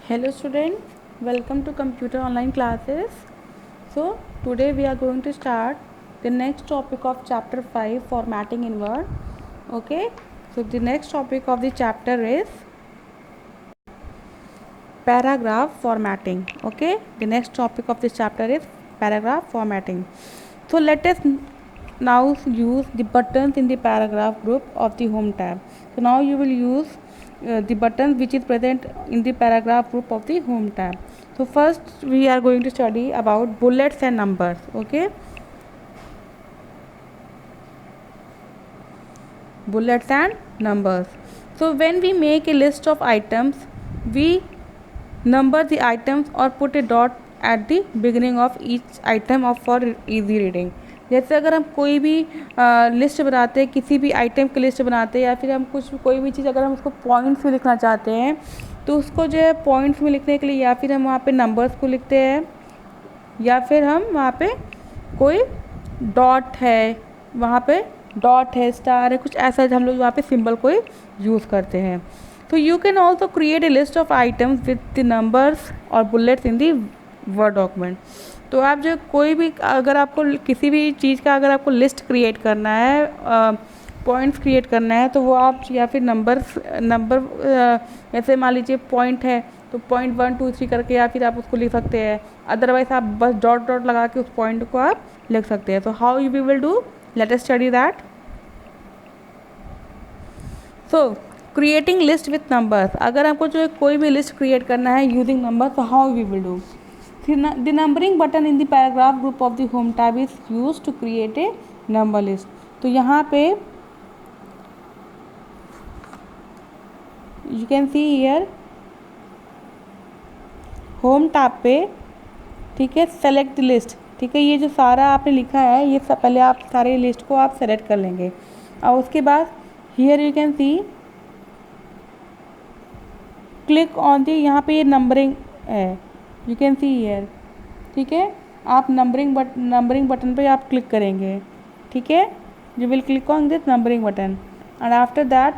Hello student, welcome to computer online classes. So today we are going to start the next topic of chapter 5, formatting in Word. Okay, so the next topic of the chapter is paragraph formatting. Okay, the next topic of this chapter is paragraph formatting. So let us now use the buttons in the paragraph group of the home tab. So now you will use the buttons which is present in the paragraph group of the home tab. So first we are going to study about bullets and numbers. Okay, bullets and numbers. So when we make a list of items, we number the items or put a dot at the beginning of each item of for easy reading. जैसे अगर हम कोई भी list बनाते हैं, किसी भी item की लिस्ट बनाते हैं या फिर हम कुछ कोई भी चीज़ अगर हम उसको पॉइंट्स में लिखना चाहते हैं तो उसको जो है पॉइंट्स में लिखने के लिए या फिर हम वहाँ पे नंबर्स को लिखते हैं या फिर हम वहाँ पे कोई डॉट है, वहाँ पे डॉट है, स्टार है, कुछ ऐसा हम लोग वहाँ पे सिंबल को यूज़ करते हैं. तो you can also create a list of items with the numbers और bullets in the word document. तो आप जो कोई भी अगर आपको किसी भी चीज़ का अगर आपको लिस्ट क्रिएट करना है, पॉइंट्स क्रिएट करना है, तो वो आप या फिर नंबर जैसे मान लीजिए पॉइंट है तो पॉइंट 1 2 3 करके या फिर आप उसको लिख सकते हैं. अदरवाइज आप बस डॉट डॉट लगा के उस पॉइंट को आप लिख सकते हैं. तो how you will do, let us study that. So creating list with numbers. अगर आपको जो है कोई भी लिस्ट क्रिएट करना है यूजिंग नंबर, तो how we will do. The numbering button in the paragraph group of the home tab is use to create a number list. तो यहाँ पे you can see here home tab पे, ठीक है, select the list. ठीक है, ये जो सारा आपने लिखा है ये सब पहले आप सारे लिस्ट को आप सेलेक्ट कर लेंगे और उसके बाद here you can C click on दी, यहाँ पे ये नंबरिंग है, यू कैन सी हियर. ठीक है, आप नंबरिंग बटन पे आप क्लिक करेंगे. ठीक है, you will click on this numbering button and after that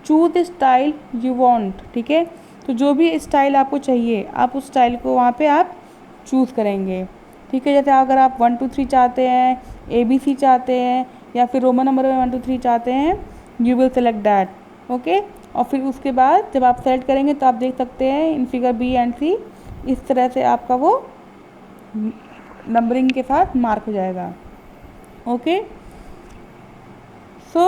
choose the style you want. ठीक है, तो जो भी स्टाइल आपको चाहिए आप उस स्टाइल को वहाँ पे आप चूज़ करेंगे. ठीक है, जैसे अगर आप 1 2 3 चाहते हैं, ABC चाहते हैं या फिर रोमन नंबर में 1 2 3 चाहते हैं, you will select that. Okay, और फिर उसके बाद जब आप सेलेक्ट करेंगे तो आप देख सकते हैं in figure B and C इस तरह से आपका वो नंबरिंग के साथ मार्क हो जाएगा. Okay, so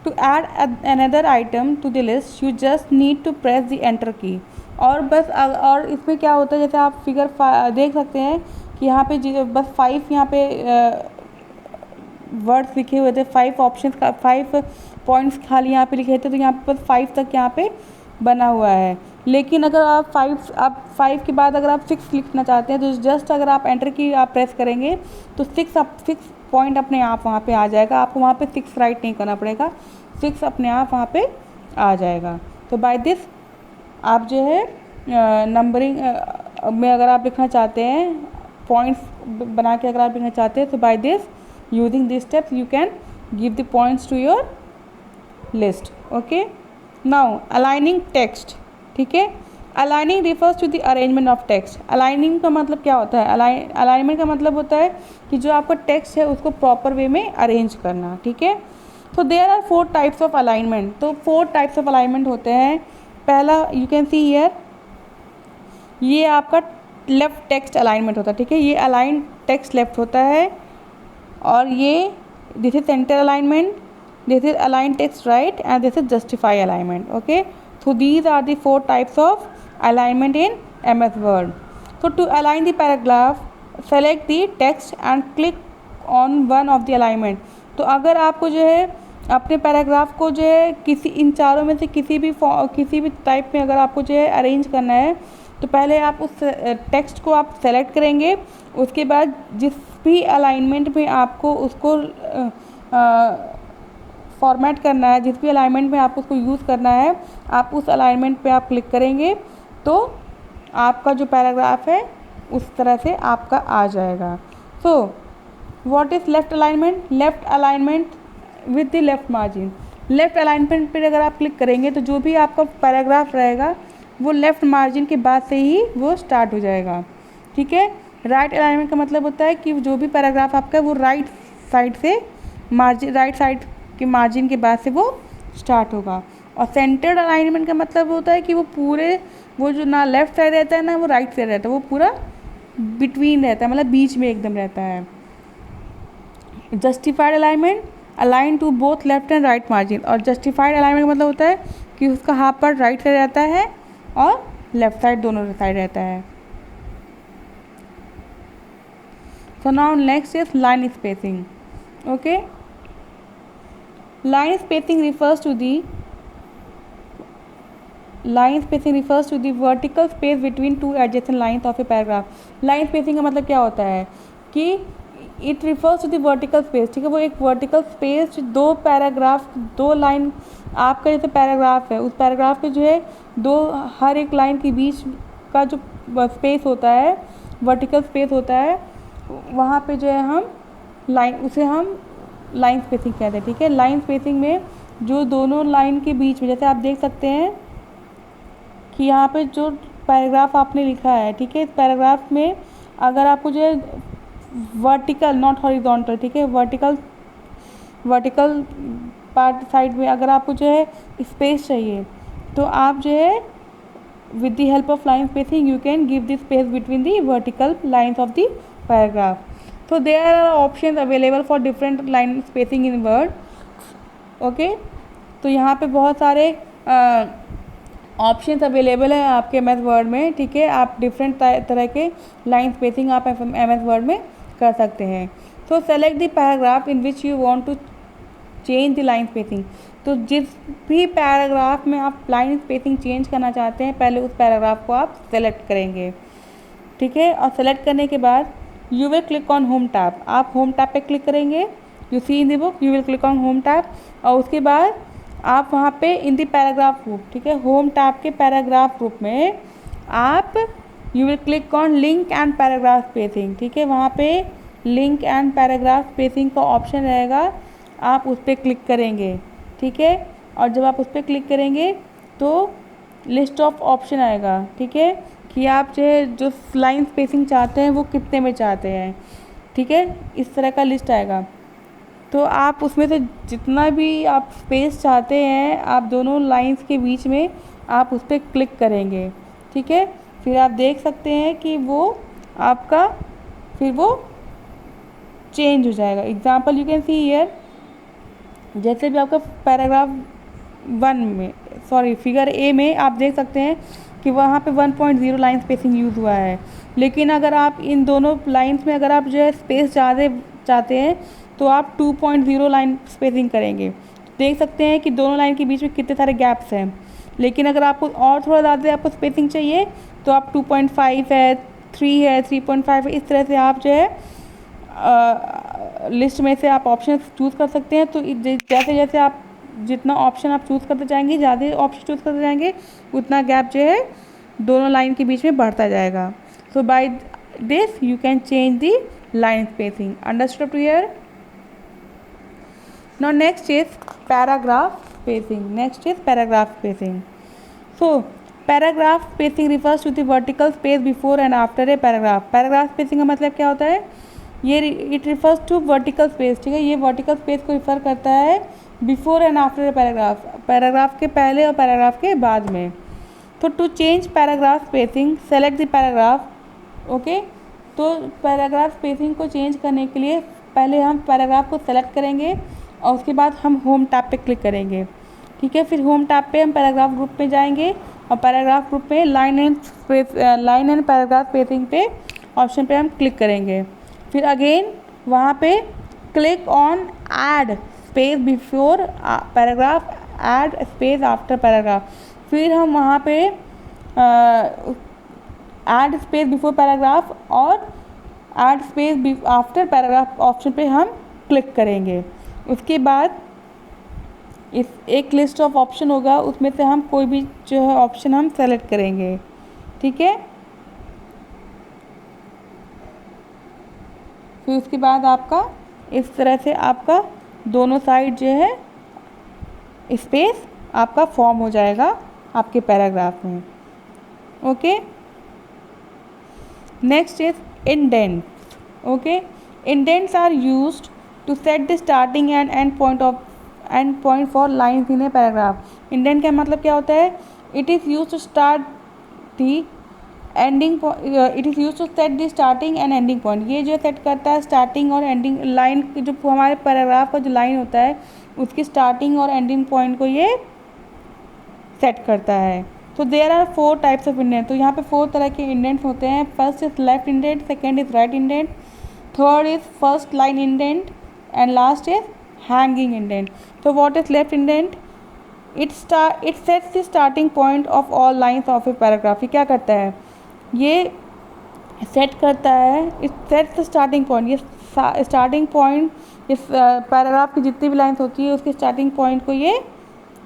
to add another item to the list you just need to press the enter key. और बस और इसमें क्या होता है, जैसे आप फिगर देख सकते हैं कि यहाँ पे बस 5 यहाँ पे वर्ड्स लिखे हुए थे, 5 ऑप्शंस का 5 पॉइंट्स खाली यहाँ पे लिखे थे. तो यहाँ पे बस 5 तक यहाँ पे बना हुआ है. लेकिन अगर आप 5 के बाद अगर आप 6 लिखना चाहते हैं तो जस्ट अगर आप एंटर की आप प्रेस करेंगे तो 6 पॉइंट अपने आप वहाँ पे आ जाएगा. आपको वहाँ पे 6 राइट नहीं करना पड़ेगा, 6 अपने आप वहाँ पे आ जाएगा. तो बाय दिस आप जो है नंबरिंग में अगर आप लिखना चाहते हैं, पॉइंट्स बना के अगर आप लिखना चाहते हैं, तो by this using this steps you can give the points to your list. Okay, now aligning text. ठीक है, aligning refers to the arrangement of text. Aligning का मतलब क्या होता है, अलाइनमेंट का मतलब होता है कि जो आपका टेक्स्ट है उसको प्रॉपर वे में अरेंज करना. ठीक है, तो there are 4 types of alignment. तो 4 टाइप्स ऑफ अलाइनमेंट होते हैं. पहला यू कैन सी हियर, ये आपका लेफ्ट टेक्स्ट अलाइनमेंट होता है. ठीक है, ये अलाइन टेक्स्ट लेफ्ट होता है और ये this is centre alignment, this is align text right and this is justify alignment. Okay, so these are the 4 types of alignment in MS Word. So to align the paragraph, select the text and click on one of the alignment. तो अगर आपको जो है अपने paragraph को जो है किसी इन चारों में से किसी भी टाइप में अगर आपको जो है अरेंज करना है तो पहले आप उस टेक्स्ट को आप सेलेक्ट करेंगे. उसके बाद जिस भी अलाइनमेंट में आपको उसको फॉर्मेट करना है, जिस भी अलाइनमेंट में आपको उसको यूज़ करना है, आप उस अलाइनमेंट पे आप क्लिक करेंगे तो आपका जो पैराग्राफ है उस तरह से आपका आ जाएगा. So what is left alignment? Left alignment with the left margin. Left alignment पर अगर आप क्लिक करेंगे तो जो भी आपका पैराग्राफ रहेगा वो लेफ़्ट मार्जिन के बाद से ही वो स्टार्ट हो जाएगा। ठीक है। राइट अलाइनमेंट का मतलब होता है कि जो भी पैराग्राफ आपका है वो राइट साइड से राइट साइड के मार्जिन के बाद से वो स्टार्ट होगा। और सेंटर्ड अलाइनमेंट का मतलब होता है कि वो पूरे वो जो ना लेफ़्ट साइड रहता है ना वो राइट साइड रहता है, वो पूरा बिटवीन रहता है, मतलब बीच में एकदम रहता है। Justified alignment align to both left and right margin. और जस्टिफाइड अलाइनमेंट का मतलब होता है कि उसका हाफ पार्ट राइट साइड रहता है और लेफ्ट साइड दोनों साइड रहता है। So now next is line spacing. Okay, line spacing refers to the vertical space between two adjacent lines of a paragraph. line spacing का मतलब क्या होता है कि it refers to the vertical space. ठीक है, वो एक वर्टिकल स्पेस दो पैराग्राफ दो लाइन आपका जैसे पैराग्राफ है, उस पैराग्राफ के जो है दो हर एक लाइन के बीच का जो स्पेस होता है, वर्टिकल स्पेस होता है, वहाँ पे जो है हम उसे हम लाइन स्पेसिंग कहते हैं। ठीक है, लाइन स्पेसिंग में जो दोनों लाइन के बीच में, जैसे आप देख सकते हैं कि यहाँ पे जो पैराग्राफ आपने लिखा है, ठीक है, इस पैराग्राफ में अगर आपको जो है वर्टिकल नॉट हॉरिजॉन्टल, ठीक है, वर्टिकल पार्ट साइड में अगर आपको जो है स्पेस चाहिए तो आप जो है with the help of line spacing you can give the space between the vertical lines of the paragraph. So there are options available for different line spacing in Word. Okay, तो यहाँ पे बहुत सारे ऑप्शंस अवेलेबल है आपके MS Word में। ठीक है, आप डिफरेंट तरह के लाइन स्पेसिंग आप MS वर्ड में कर सकते हैं। तो select the paragraph in which you want to change the line spacing. तो जिस भी पैराग्राफ में आप लाइन स्पेसिंग चेंज करना चाहते हैं पहले उस पैराग्राफ को आप सेलेक्ट करेंगे। ठीक है, और सेलेक्ट करने के बाद you will click on home tab. आप होम टैब पे क्लिक करेंगे, you see in the book, you will click on home tab, और उसके बाद आप वहाँ पे इन द पैराग्राफ ग्रुप, ठीक है, होम टैब के पैराग्राफ ग्रुप में आप you will click on link and paragraph spacing. ठीक है, वहाँ पे लिंक एंड पैराग्राफ स्पेसिंग का ऑप्शन रहेगा, आप उस पर क्लिक करेंगे। ठीक है, और जब आप उस पर क्लिक करेंगे तो लिस्ट ऑफ ऑप्शन आएगा। ठीक है, कि आप जो लाइन स्पेसिंग चाहते हैं वो कितने में चाहते हैं। ठीक है, इस तरह का लिस्ट आएगा। तो आप उसमें से जितना भी आप स्पेस चाहते हैं आप दोनों लाइंस के बीच में आप उस पर क्लिक करेंगे। ठीक है, फिर आप देख सकते हैं कि वो आपका फिर वो चेंज हो जाएगा। Example you can see here, जैसे भी आपका पैराग्राफ फिगर ए में आप देख सकते हैं कि वहाँ पे 1.0 लाइन स्पेसिंग यूज़ हुआ है। लेकिन अगर आप इन दोनों लाइंस में अगर आप जो है स्पेस ज़्यादा चाहते हैं तो आप 2.0 लाइन स्पेसिंग करेंगे। देख सकते हैं कि दोनों लाइन के बीच में कितने सारे गैप्स हैं। लेकिन अगर आपको और थोड़ा ज़्यादा आपको स्पेसिंग चाहिए तो आप 2.5 है, 3 है, 3.5 है, इस तरह से आप जो है लिस्ट में से आप ऑप्शन चूज़ कर सकते हैं। तो जैसे जैसे आप जितना ऑप्शन आप चूज़ करते जाएंगे, ज़्यादा ऑप्शन चूज़ करते जाएंगे, उतना गैप जो है दोनों लाइन के बीच में बढ़ता जाएगा। So by this you can change the line spacing. Understood to here? Now next is paragraph spacing. So paragraph spacing refers to the vertical space before and after a paragraph. Paragraph spacing का मतलब क्या होता है? It refers to vertical space. ठीक है, ये vertical space को refer करता है बिफोर एंड आफ्टर पैराग्राफ के पहले और पैराग्राफ के बाद में। तो to change paragraph spacing select the paragraph. Okay, तो पैराग्राफ स्पेसिंग को चेंज करने के लिए पहले हम पैराग्राफ को सेलेक्ट करेंगे और उसके बाद हम होम टैब पे क्लिक करेंगे। ठीक है, फिर होम टैब पे हम पैराग्राफ ग्रुप में जाएंगे और पैराग्राफ ग्रुप में लाइन एंड पैराग्राफ स्पेसिंग पे ऑप्शन पे हम क्लिक करेंगे। फिर अगेन वहाँ पे click on add space before paragraph, add space after paragraph. फिर हम वहाँ पे ऐड स्पेस बिफोर पैराग्राफ और add space after paragraph option पे हम क्लिक करेंगे। उसके बाद इस एक लिस्ट ऑफ ऑप्शन होगा, उसमें से हम कोई भी जो है ऑप्शन हम सेलेक्ट करेंगे। ठीक है, फिर उसके बाद आपका इस तरह से आपका दोनों साइड जो है स्पेस आपका फॉर्म हो जाएगा आपके पैराग्राफ में। Okay. Next is indents. Okay, indents are used to set the starting and end point for lines in a paragraph. Indent का मतलब क्या होता है? It is use to start the ending, it is use to set the starting and ending point. ये जो set करता है starting और एंडिंग लाइन, जो हमारे पैराग्राफ का जो लाइन होता है उसकी स्टार्टिंग और एंडिंग पॉइंट को ये सेट करता है। तो there are 4 types of indent. तो यहाँ पे 4 तरह के इंडेंट्स होते हैं। First is left indent, second is right indent, third is first line indent and last is hanging indent. तो what is left indent? It sets the starting point of all lines of a paragraph. ये क्या करता है? ये set करता है, it sets the starting point. ये starting point इस पैराग्राफ की जितनी भी लाइन्स होती है उसके स्टार्टिंग पॉइंट को ये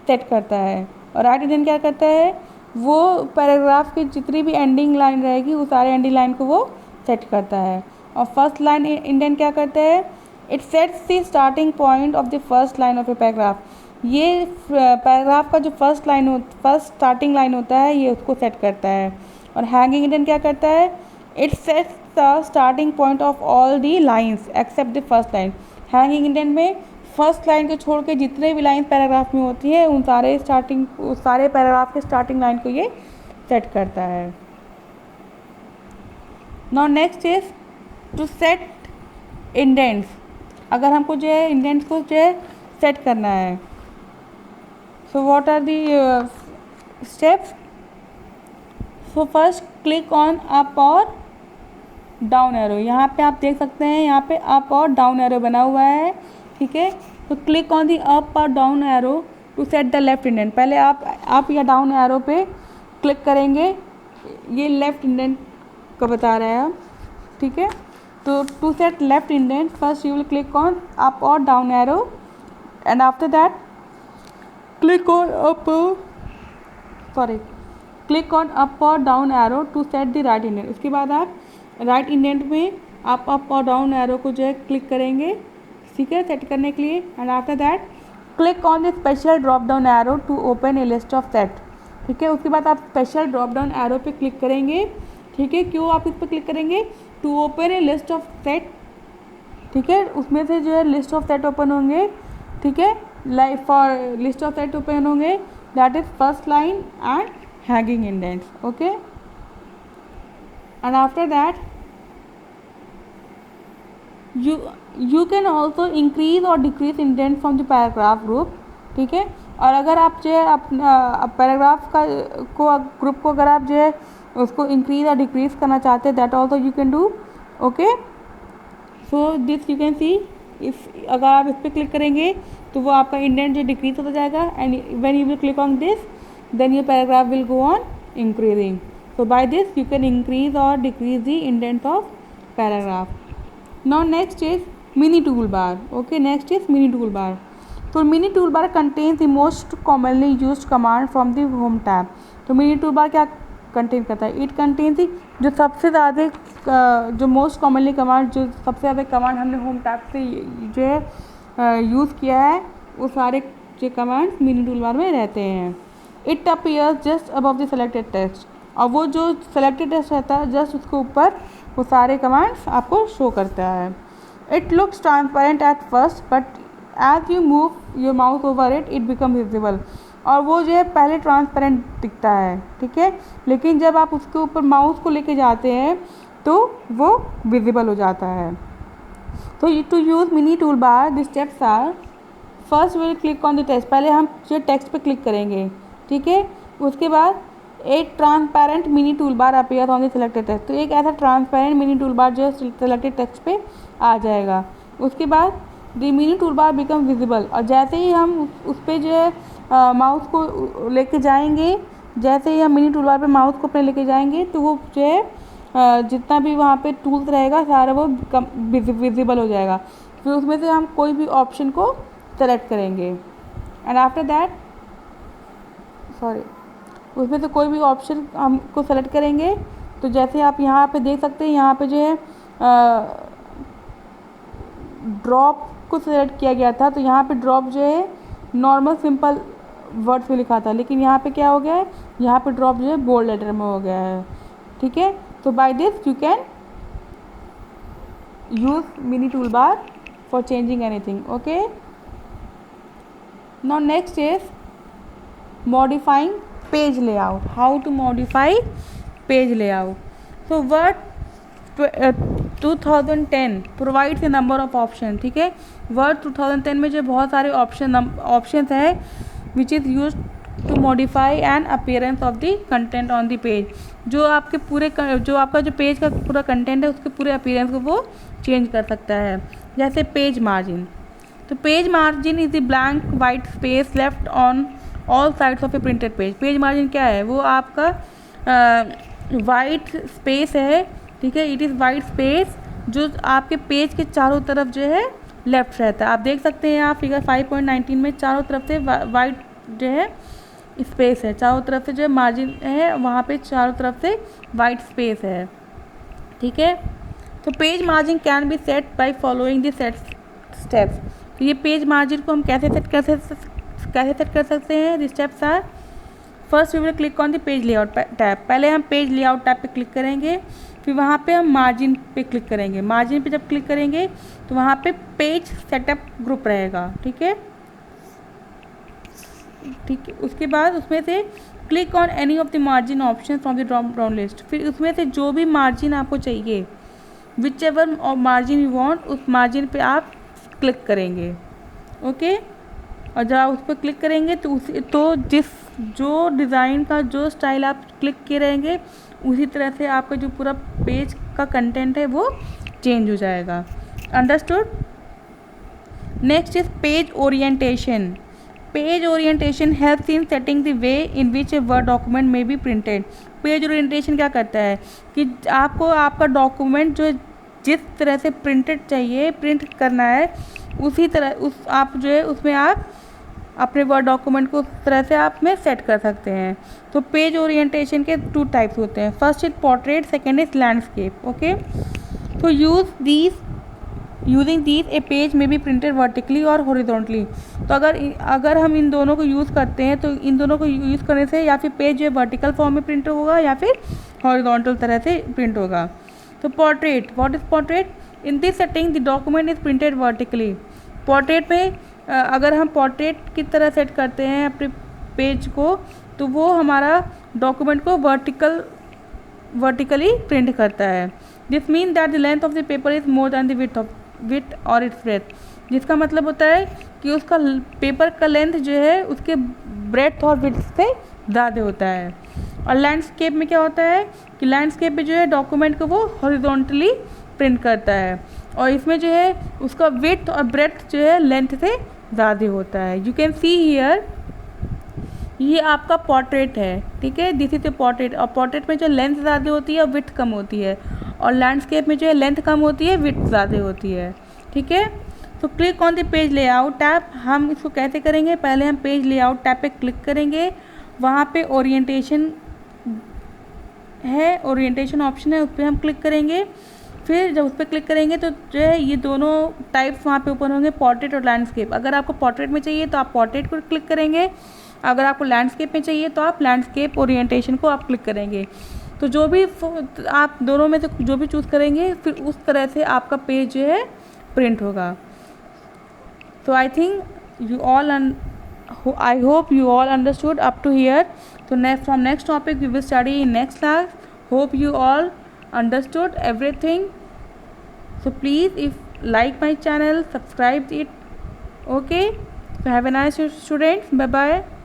सेट करता है। और राइट इंडेंट क्या करता है? वो पैराग्राफ की जितनी भी एंडिंग लाइन रहेगी वो सारे एंडिंग लाइन को वो सेट करता है। और फर्स्ट लाइन इंडेंट क्या करता है? It sets the starting point of the first line of a paragraph. ये पैराग्राफ का जो फर्स्ट स्टार्टिंग लाइन होता है ये उसको सेट करता है। और हैंगिंग इंडेंट क्या करता है? It sets the starting point of all the lines except the first line. Hanging indent में फर्स्ट लाइन को छोड़ के जितने भी लाइन पैराग्राफ में होती है उन सारे पैराग्राफ के स्टार्टिंग लाइन को ये सेट करता है। Now next is to set indents. अगर हमको जो है इंडेंट्स को जो है सेट करना है, so what are the steps? So first click on up और डाउन एरो। यहाँ पे आप देख सकते हैं यहाँ पे अप और डाउन एरो बना हुआ है, ठीक है। तो क्लिक ऑन दी अप और down arrow to set the left indent. पहले आप या डाउन एरो पे क्लिक करेंगे, ये लेफ्ट इंडेंट का बता रहा है, ठीक है। तो to set left indent first you will click on up और down arrow and after that click on click on up और down arrow to set the right indent. उसके बाद आप राइट इंडेंट में आप अप और डाउन एरो को जो है क्लिक करेंगे, ठीक है, सेट करने के लिए। And after that click on the special drop down arrow to open a list of set, ठीक है। उसके बाद आप स्पेशल ड्रॉप डाउन एरो पे क्लिक करेंगे, ठीक है। क्यों आप इस पर क्लिक करेंगे? To open a list of set, ठीक है। उसमें से जो है लिस्ट ऑफ सेट ओपन होंगे, ठीक है। Like for list of set open होंगे, that is first line and hanging indents, okay. And after that you can also increase or decrease indent from the paragraph group, ठीक है। और अगर आप जो है पैराग्राफ का ग्रुप को अगर आप जो है उसको इंक्रीज और डिक्रीज करना चाहते हैं, that also you can do, okay. So this you can C, if अगर आप इस पर क्लिक करेंगे तो वो आपका इंडेंट जो डिक्रीज होता जाएगा and when you will click on this then your paragraph will go on increasing. So by this you can increase और decrease the indent of paragraph. Now next is mini toolbar, okay, next is mini toolbar. So mini toolbar contains the most commonly used command from the home tab. तो mini toolbar क्या contain करता है? It contain the जो सबसे ज़्यादा जो most commonly command, जो सबसे ज़्यादा कमांड हमने होम टैब से जो है यूज़ किया है वो सारे जो कमांड मिनी टूल बार में रहते हैं। It appears just above the selected text, और वो जो सेलेक्टेड टेक्स्ट रहता है जस्ट उसके ऊपर वो सारे कमांड्स आपको शो करता है। It looks transparent at first but as you move your mouse over it it become visible, और वो जो है पहले ट्रांसपेरेंट दिखता है, ठीक है, लेकिन जब आप उसके ऊपर माउस को लेके जाते हैं तो वो विजिबल हो जाता है। तो to use mini tool bar the steps are, first will click on the text, पहले हम जो टेक्स्ट पे क्लिक करेंगे, ठीक है। उसके बाद एक transparent mini tool bar appear on the selected text, तो एक ऐसा ट्रांसपेरेंट मिनी टूल बार जो सिलेक्टेड टेक्स्ट पे आ जाएगा। उसके बाद the mini tool bar become visible, और जैसे ही हम उस पर जो है माउस को लेके जाएंगे, जैसे ही हम मिनी टूल बार पे माउस को अपने लेके जाएंगे तो वो जो है जितना भी वहाँ पे टूल्स रहेगा सारा वो विजिबल हो जाएगा। फिर उसमें से हम कोई भी ऑप्शन को सेलेक्ट करेंगे एंड आफ्टर दैट उसमें से कोई भी ऑप्शन हमको सेलेक्ट करेंगे। तो जैसे आप यहाँ पे देख सकते हैं, यहाँ पे जो है ड्रॉप को सिलेक्ट किया गया था, तो यहाँ पे ड्रॉप जो है नॉर्मल सिंपल वर्ड्स में लिखा था, लेकिन यहाँ पे क्या हो गया है, यहाँ पे ड्रॉप जो है बोल्ड लेटर में हो गया है, ठीक है। तो by this you can use mini tool bar for changing anything, okay. Now next is modifying page layout. How to modify page layout? So Word 2010 provides a number of options, ठीक है। Word 2010 में जो बहुत सारे options है which is used to modify an appearance of the content on the page, जो आपके पूरे जो आपका जो पेज का पूरा कंटेंट है उसके पूरे अपीयरेंस को वो चेंज कर सकता है। जैसे पेज मार्जिन, तो page margin is the blank white space left on all sides of A printed page. Page margin क्या है, वो आपका वाइट स्पेस है, ठीक है। इट इज़ वाइट स्पेस जो आपके पेज के चारों तरफ जो है लेफ्ट रहता है। आप देख सकते हैं, आप फिगर 5.19 में चारों तरफ से वाइट जो है स्पेस है, चारों तरफ से जो मार्जिन है वहाँ पे चारों तरफ से वाइट स्पेस है, ठीक है। तो page margin can be set by following the set steps. तो ये पेज मार्जिन को हम कैसे सेट कर सकते हैं। The steps are, first we will click on the page layout tab. पहले हम पेज लेआउट टैब पे क्लिक करेंगे, फिर वहाँ पे हम मार्जिन पे क्लिक करेंगे। मार्जिन पे जब क्लिक करेंगे तो वहाँ पे पेज सेटअप ग्रुप रहेगा, ठीक है। उसके बाद उसमें से click on any of the margin option from the drop down list. फिर उसमें से जो भी मार्जिन आपको चाहिए, which ever margin you want, उस मार्जिन पे आप क्लिक करेंगे, ओके। और जब आप उस पर क्लिक करेंगे तो जो डिज़ाइन का जो स्टाइल आप क्लिक किए रहेंगे उसी तरह से आपका जो पूरा पेज का कंटेंट है वो चेंज हो जाएगा। Understood. Next is page orientation. Page orientation helps in setting the way in which a word document में बी प्रिंटेड। पेज ओरिएंटेशन क्या करता है कि आपको आपका डॉक्यूमेंट जो जिस तरह से प्रिंटेड चाहिए, प्रिंट करना है, उसी तरह आप जो है उसमें आप अपने वर्ड डॉक्यूमेंट को उस तरह से आप में सेट कर सकते हैं। तो पेज ओरिएंटेशन के 2 टाइप्स होते हैं, first is portrait, second is landscape, okay. तो यूजिंग दीज ए पेज में बी प्रिंटेड वर्टिकली और हॉरिजॉन्टली। तो अगर हम इन दोनों को यूज़ करते हैं तो इन दोनों को यूज़ करने से या फिर पेज जो है वर्टिकल फॉर्म में प्रिंट होगा या फिर हॉरिजॉन्टल तरह से प्रिंट होगा। तो portrait, what is portrait? In this setting the document is printed vertically. Portrait में अगर हम पोर्ट्रेट की तरह सेट करते हैं अपने पेज को तो वो हमारा डॉक्यूमेंट को वर्टिकली प्रिंट करता है। This mean that the length of the paper is more than the width और इट्स ब्रेथ। जिसका मतलब होता है कि उसका पेपर का लेंथ जो है उसके ब्रेथ और विड्थ से ज़्यादा होता है। और लैंडस्केप में क्या होता है कि लैंडस्केप में जो है डॉक्यूमेंट को वो हॉरिजॉन्टली प्रिंट करता है और इसमें जो है उसका विड्थ और ब्रेथ जो है लेंथ से ज़्यादा होता है। यू कैन सी हियर, ये आपका पोर्ट्रेट है, ठीक है। This is a portrait. और पोर्ट्रेट में जो लेंथ ज़्यादा होती है और विड्थ कम होती है, और लैंडस्केप में जो है लेंथ कम होती है, विड्थ ज़्यादा होती है, ठीक है। तो click on the page layout tab. हम इसको कैसे करेंगे, पहले हम पेज लेआउट टैब पे क्लिक करेंगे, वहाँ पे ओरिएंटेशन है, ओरिएंटेशन ऑप्शन है, उस पर हम क्लिक करेंगे। फिर जब उस पर क्लिक करेंगे तो जो है ये दोनों टाइप्स वहाँ पे ओपन होंगे, पोर्ट्रेट और लैंडस्केप। अगर आपको पोर्ट्रेट में चाहिए तो आप पोर्ट्रेट को क्लिक करेंगे, अगर आपको लैंडस्केप में चाहिए तो आप लैंडस्केप ओरिएंटेशन को आप क्लिक करेंगे। तो जो भी आप दोनों में से जो भी चूज़ करेंगे फिर उस तरह से आपका पेज जो है प्रिंट होगा। तो I think I hope you all understood up to here. So from next topic we will study in next class. Hope you all understood everything. So please, if like my channel, subscribe it. Okay. So have a nice day, students. Bye bye.